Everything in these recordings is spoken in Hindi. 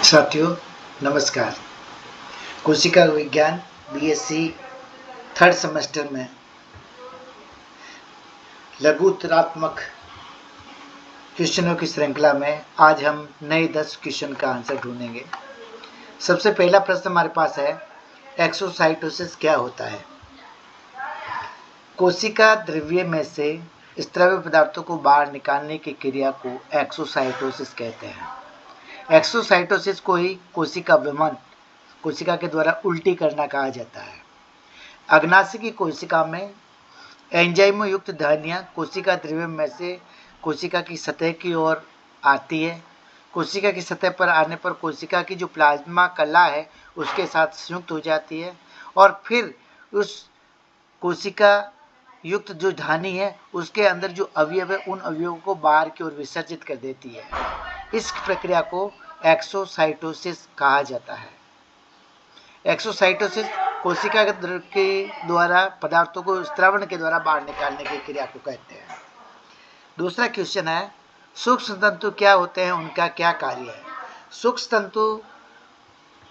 साथियों नमस्कार। कोशिका विज्ञान बीएससी थर्ड सेमेस्टर में लघुत्तरात्मक क्वेश्चनों की श्रृंखला में आज हम नए 10 क्वेश्चन का आंसर ढूंढेंगे। सबसे पहला प्रश्न हमारे पास है, एक्सोसाइटोसिस क्या होता है? कोशिका द्रव्य में से स्राव्य पदार्थों को बाहर निकालने की क्रिया को एक्सोसाइटोसिस कहते हैं। एक्सोसाइटोसिस को ही कोशिका विमान कोशिका के द्वारा उल्टी करना कहा जाता है। अग्नाशय की कोशिका में एंजाइमों युक्त धानियां कोशिका द्रव्य में से कोशिका की सतह की ओर आती है। कोशिका की सतह पर आने पर कोशिका की जो प्लाज्मा कला है उसके साथ संयुक्त हो जाती है और फिर उस कोशिका युक्त जो धानी है उसके अंदर जो अवयव है उन अवयवों को बाहर की ओर विसर्जित कर देती है। इस प्रक्रिया को एक्सोसाइटोसिस कहा जाता है। एक्सोसाइटोसिस कोशिका के द्वारा पदार्थों को स्रावण के द्वारा बाहर निकालने की क्रिया को कहते हैं। दूसरा क्वेश्चन है, सूक्ष्म तंतु क्या होते हैं, उनका क्या कार्य है? सूक्ष्म तंतु,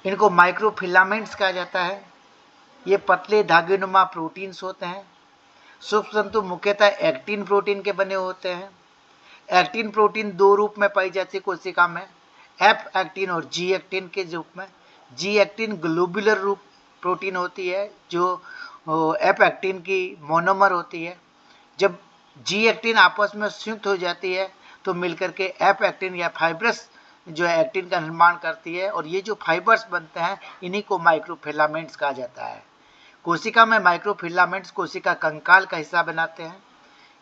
इनको माइक्रोफिलामेंट्स कहा जाता है। ये पतले धागेनुमा प्रोटीन्स होते हैं। सूक्ष्म तंतु मुख्यतः एक्टिन प्रोटीन के बने होते हैं। एक्टिन प्रोटीन दो रूप में पाई जाती है कोशिका में, एफ एक्टिन और जी एक्टिन के रूप में। जी एक्टिन ग्लोबुलर रूप प्रोटीन होती है जो एफ एक्टिन की मोनोमर होती है। जब जी एक्टिन आपस में संयुक्त हो जाती है तो मिलकर के एफ एक्टिन या फाइब्रस जो है एक्टिन का निर्माण करती है और ये जो फाइबर्स बनते हैं इन्हीं को माइक्रोफिलामेंट्स कहा जाता है। कोशिका में माइक्रोफिलामेंट्स कोशिका कंकाल का हिस्सा बनाते हैं।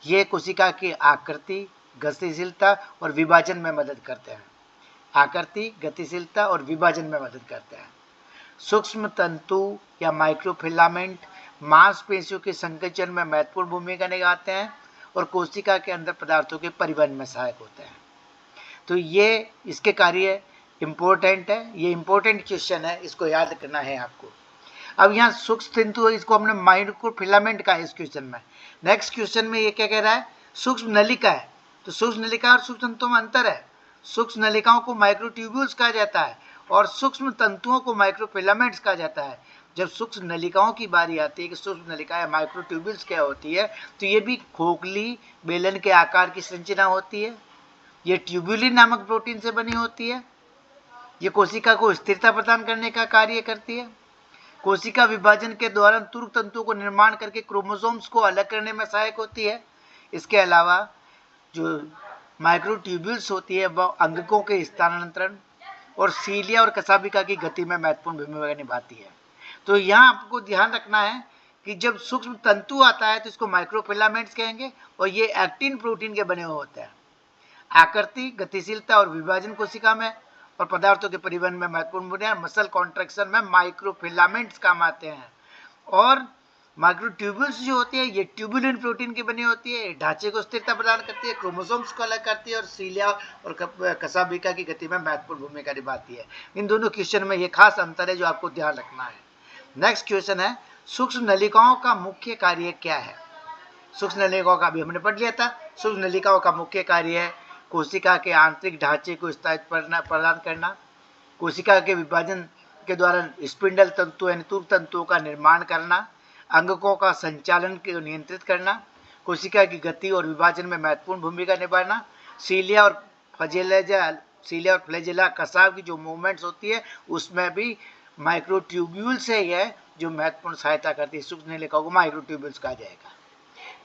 ये कोशिका की आकृति, गतिशीलता और विभाजन में मदद करते हैं। आकृति, गतिशीलता और विभाजन में मदद करते हैं। सूक्ष्म तंतु या माइक्रोफिलामेंट मांसपेशियों के संकोचन में महत्वपूर्ण भूमिका निभाते हैं और कोशिका के अंदर पदार्थों के परिवहन में सहायक होते हैं। तो ये इसके कार्य इम्पोर्टेंट है, ये इम्पोर्टेंट क्वेश्चन है, इसको याद करना है आपको। अब यहाँ सूक्ष्म तंतु, इसको हमने माइक्रोफिलामेंट का इस क्वेश्चन में। नेक्स्ट क्वेश्चन में ये क्या कह रहा है, सूक्ष्म नलिका है। तो सूक्ष्म नलिका और सूक्ष्म तंतु में अंतर है। सूक्ष्म नलिकाओं को माइक्रोट्यूब्यूल्स कहा जाता है और सूक्ष्म तंतुओं को माइक्रोफिलामेंट्स कहा जाता है। जब सूक्ष्म नलिकाओं की बारी आती है कि सूक्ष्म नलिका या माइक्रोट्यूब्यूल्स क्या होती है, तो ये भी खोखली बेलन के आकार की संरचना होती है। ये ट्यूब्यूलिन नामक प्रोटीन से बनी होती है। ये कोशिका को स्थिरता प्रदान करने का कार्य करती है। कोशिका विभाजन के दौरान तुरक तंतुओं को निर्माण करके क्रोमोसोम्स को अलग करने में सहायक होती है। इसके अलावा जो माइक्रोट्यूब्यूल्स होती है वह अंगकों के स्थानांतरण और सीलिया और कसाबिका की गति में महत्वपूर्ण भूमिका निभाती है। तो यहाँ आपको ध्यान रखना है कि जब सूक्ष्म तंतु आता है तो इसको माइक्रोफिलामेंट्स कहेंगे और ये एक्टिन प्रोटीन के बने हुए होते हैं। आकृति, गतिशीलता और विभाजन कोशिका में और पदार्थों के परिवहन में महत्वपूर्ण भूमिका, मसल कॉन्ट्रैक्शन में माइक्रोफिलामेंट्स काम आते हैं। और माइक्रोट्यूब्यूल्स जो होती है ये ट्यूबुलिन प्रोटीन की बनी होती है। ढांचे को स्थिरता प्रदान करती है, क्रोमोसोम्स को अलग करती है और सीलिया और कसाबिका की गति में महत्वपूर्ण भूमिका निभाती है। इन दोनों क्वेश्चन में ये खास अंतर है जो आपको ध्यान रखना है। नेक्स्ट क्वेश्चन है, सूक्ष्म नलिकाओं का मुख्य कार्य क्या है? सूक्ष्म नलिकाओं का भी हमने पढ़ लिया था। सूक्ष्म नलिकाओं का मुख्य कार्य है कोशिका के आंतरिक ढांचे को स्थायित्व प्रदान करना, कोशिका के विभाजन के द्वारा स्पिंडल तंतु यानी तुरक तंतुओं का निर्माण करना, अंगकों का संचालन को नियंत्रित करना, कोशिका की गति और विभाजन में महत्वपूर्ण भूमिका निभाना, सीलिया और फ्लैजेला कसाव की जो मूवमेंट्स होती है उसमें भी माइक्रोट्यूब्यूल से यह जो महत्वपूर्ण सहायता करती है। सूक्ष्म नलिकाओं को माइक्रोट्यूब्यूल्स कहा जाएगा।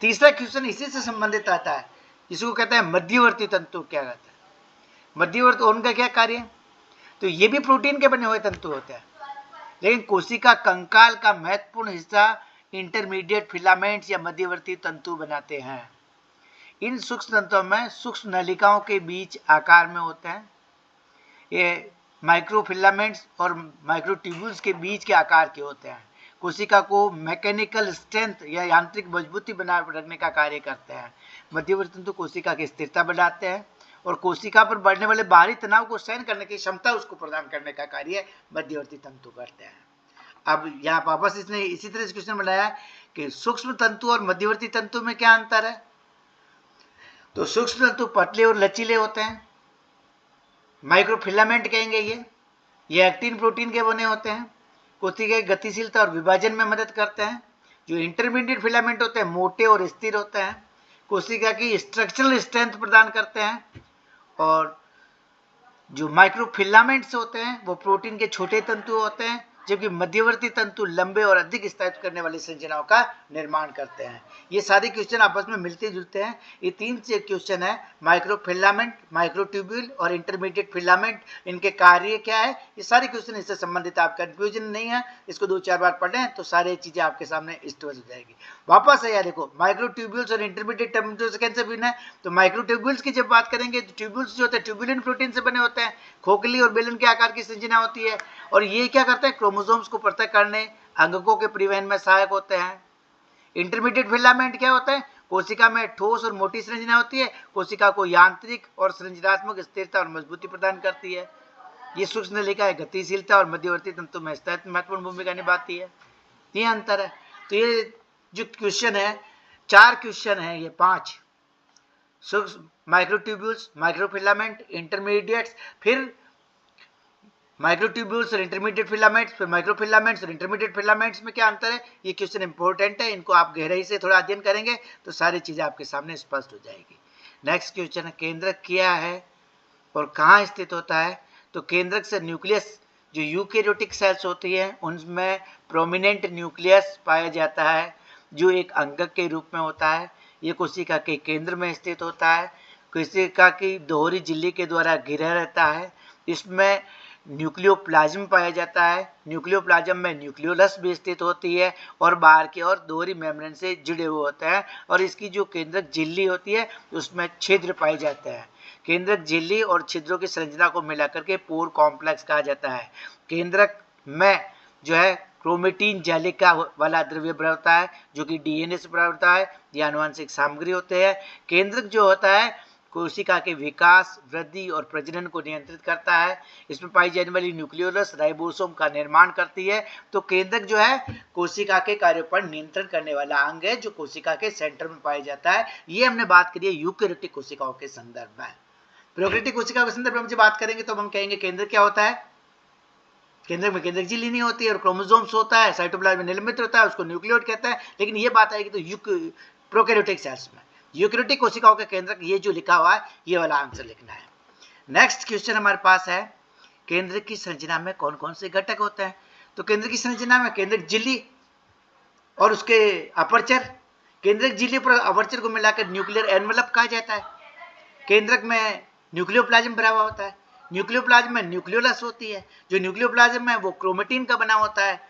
तीसरा क्वेश्चन इसी से संबंधित आता है, इसको कहते हैं मध्यवर्ती तंतु क्या कहते हैं? मध्यवर्ती, उनका क्या कार्य है? तो ये भी प्रोटीन के बने हुए तंतु होते हैं, लेकिन कोशिका कंकाल का महत्वपूर्ण हिस्सा इंटरमीडिएट फिलामेंट्स या मध्यवर्ती तंतु बनाते हैं। इन सूक्ष्म तंतुओं में सूक्ष्म नलिकाओं के बीच आकार में होते हैं। ये माइक्रोफिलामेंट्स और माइक्रोट्यूब्यूल्स के बीच के आकार के होते हैं। कोशिका को मैकेनिकल स्ट्रेंथ या यांत्रिक मजबूती बनाए रखने का कार्य करते हैं। मध्यवर्ती तंतु कोशिका की स्थिरता बढ़ाते हैं और कोशिका पर बढ़ने वाले बाहरी तनाव को सहन करने की क्षमता उसको प्रदान करने का कार्य मध्यवर्ती तंतु करते हैं। अब यहाँ वापस इसने इसी तरह से क्वेश्चन बनाया कि सूक्ष्म तंतु और मध्यवर्ती तंतु में क्या अंतर है? तो सूक्ष्म तंतु पतले और लचीले होते हैं, माइक्रोफिलामेंट कहेंगे ये, ये एक्टिन प्रोटीन के बने होते हैं। कोशिका की गतिशीलता और विभाजन में मदद करते हैं। जो इंटरमीडिएट फिलामेंट होते हैं मोटे और स्थिर होते हैं। कोशिका की स्ट्रक्चरल स्ट्रेंथ प्रदान करते हैं। और जो माइक्रोफिलामेंट्स होते हैं वो प्रोटीन के छोटे तंतु होते हैं, जबकि मध्यवर्ती तंतु लंबे और अधिक स्थायित्व करने वाली संरचनाओं का निर्माण करते हैं। ये सारे क्वेश्चन आपस में मिलते जुलते हैं। ये 3 क्वेश्चन है, माइक्रोफिलामेंट, माइक्रोट्यूब्यूल और इंटरमीडिएट फिलामेंट, इनके कार्य क्या है, ये सारे क्वेश्चन इससे संबंधित। आप कंफ्यूजन नहीं है, इसको 2-4 बार पढ़ें तो सारी चीजें आपके सामने स्टोर हो जाएगी। वापस है यार, देखो माइक्रोट्यूब्यूल्स और इंटरमीडिएट टर्मिनोलॉजी कैसे भिन्न है। तो माइक्रोट्यूब्यूल्स की जब बात करेंगे तो ट्यूब्यूल्स जो होते हैं ट्यूबुलिन प्रोटीन से बने होते हैं, खोखली और बेलन के आकार की संरचना होती है। और ये क्या करते हैं, क्रोमोसोम्स को पृथक करने, अंगकों के परिवहन में सहायक होते हैं। इंटरमीडिएट फिलामेंट क्या होता है, कोशिका में ठोस और मोटी संरचना होती है, कोशिका को यांत्रिक और संरचनात्मक स्थिरता और मजबूती प्रदान करती है। ये सूक्ष्म नलिका है, गतिशीलता और मध्यवर्ती तंतु में स्थायित्व महत्वपूर्ण भूमिका निभाती है। ये अंतर है। तो ये जो क्वेश्चन है, 4 क्वेश्चन है, ये 5 सूक्ष्म, माइक्रोट्यूब्यूल्स, माइक्रोफिलामेंट, इंटरमीडिएट्स, फिर माइक्रोट्यूब्यूल्स और इंटरमीडिएट फिलामेंट्स, फिर माइक्रोफिलामेंट्स और इंटरमीडिएट फिलामेंट्स में क्या अंतर है। ये क्वेश्चन इंपॉर्टेंट है, इनको आप गहराई से थोड़ा अध्ययन करेंगे तो सारी चीजें आपके सामने स्पष्ट हो जाएगी। नेक्स्ट क्वेश्चन है, केंद्रक क्या है और कहाँ स्थित होता है। तो केंद्रक से न्यूक्लियस, जो यूकेरियोटिक सेल्स होती है उनमें प्रोमिनेंट न्यूक्लियस पाया जाता है, जो एक अंगक के रूप में होता है। ये कोशिका के केंद्र में स्थित होता है। कोशिका की दोहरी झिल्ली के द्वारा घिरा रहता है। इसमें न्यूक्लियोप्लाज्म पाया जाता है। न्यूक्लियोप्लाज्म में न्यूक्लियोलस भी स्थित होती है और बाहर की ओर दोहरी मेम्ब्रेन से जुड़े हुए होते हैं। और इसकी जो केंद्रक झिल्ली होती है उसमें छिद्र पाए जाते हैं। केंद्रक झिल्ली और छिद्रों की संरचना को मिलाकर के पोर कॉम्प्लेक्स कहा जाता है। केंद्रक में जो है क्रोमेटिन जालिका वाला द्रव्य बना होता है, जो कि डीएनए से बना होता है। ये आनुवंशिक सामग्री होते हैं। केंद्रक जो होता है कोशिका के विकास, वृद्धि और प्रजनन को नियंत्रित करता है। इसमें पाई जाने वाली न्यूक्लियोलस राइबोसोम का निर्माण करती है। तो केंद्रक जो है कोशिका के कार्यों पर नियंत्रण करने वाला अंग है, जो कोशिका के सेंटर में पाया जाता है। ये हमने बात करी है यूकेरियोटिक कोशिकाओं के संदर्भ में। प्रोकैरियोटिक कोशिकाओं के संदर्भ में हम बात करेंगे तो हम कहेंगे केंद्र क्या होता है। केंद्र में केंद्रक झिल्ली नहीं होती है और क्रोमोसोम्स होता है, साइटोप्लाज्म में निलंबित होता है, उसको न्यूक्लियोइड कहते हैं। लेकिन ये बात आएगी तो प्रोकैरियोटिक सेल्स में यूकेरियोटिक कोशिकाओं के केंद्रक, ये जो लिखा हुआ है ये वाला आंसर लिखना है। नेक्स्ट क्वेश्चन हमारे पास है, केंद्र की संरचना में कौन कौन से घटक होते हैं। तो केंद्र की संरचना में केंद्रक झिल्ली और उसके अपर्चर, केंद्रक झिल्ली पर अपर्चर को मिलाकर न्यूक्लियर एनवेलप कहा जाता है। केंद्रक में न्यूक्लियोप्लाज्म भरा हुआ होता है। न्यूक्लियोप्लाज्म में न्यूक्लियोलस होती है। जो न्यूक्लियोप्लाज्म है वो क्रोमेटिन का बना होता है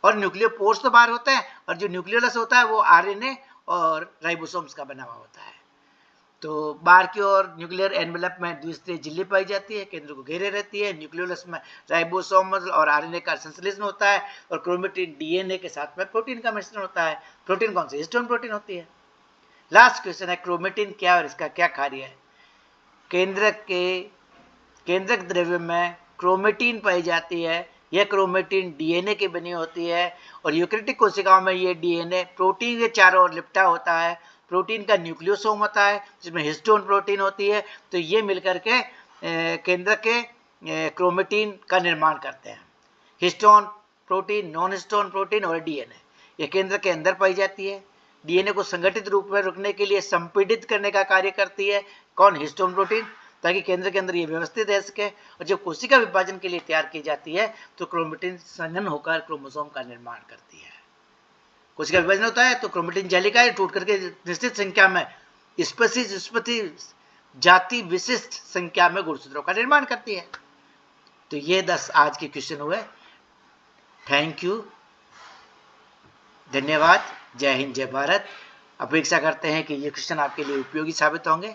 और न्यूक्लियोपोर्स तो बाहर होता है, और जो न्यूक्लियोलस होता है वो आरएनए और राइबोसोम्स का बना हुआ होता है। तो बाहर की ओर न्यूक्लियर एनवेलप में द्विस्तरीय झिल्ली पाई जाती है, केंद्र को घेरे रहती है। न्यूक्लियोलस में राइबोसोम्स और आरएनए का संश्लेषण होता है और क्रोमेटिन डीएनए के साथ में प्रोटीन का मिश्रण होता है। प्रोटीन कौन सी, हिस्टोन प्रोटीन होती है। लास्ट क्वेश्चन है, क्रोमेटिन क्या और इसका क्या कार्य है। केंद्रक द्रव्य में क्रोमेटिन पाई जाती है। यह क्रोमेटिन डीएनए की बनी होती है और यूकेरियोटिक कोशिकाओं में यह डीएनए प्रोटीन के चारों ओर लिपटा होता है। प्रोटीन का न्यूक्लियोसोम होता है जिसमें हिस्टोन प्रोटीन होती है। तो ये मिलकर के केंद्रक के क्रोमेटिन का निर्माण करते हैं। Histone protein, non histone protein और डीएनए, यह केंद्र के अंदर पाई जाती है। डीएनए को संगठित रूप में रखने के लिए संपीडित करने का कार्य करती है कौन, हिस्टोन प्रोटीन, ताकि केंद्र के अंदर ये व्यवस्थित रह सके। और जब कोशिका विभाजन के लिए तैयार की जाती है तो क्रोमेटिन संघनन होकर क्रोमोसोम का निर्माण करती है। कोशिका विभाजन होता है तो क्रोमेटिन जालिकाएं टूट करके निश्चित संख्या में स्पेसीज जाति विशिष्ट संख्या में गुणसूत्रों का निर्माण करती है। तो ये 10 आज के क्वेश्चन हुए। थैंक यू, धन्यवाद, जय हिंद, जय भारत। अपेक्षा करते हैं कि ये क्वेश्चन आपके लिए उपयोगी साबित होंगे।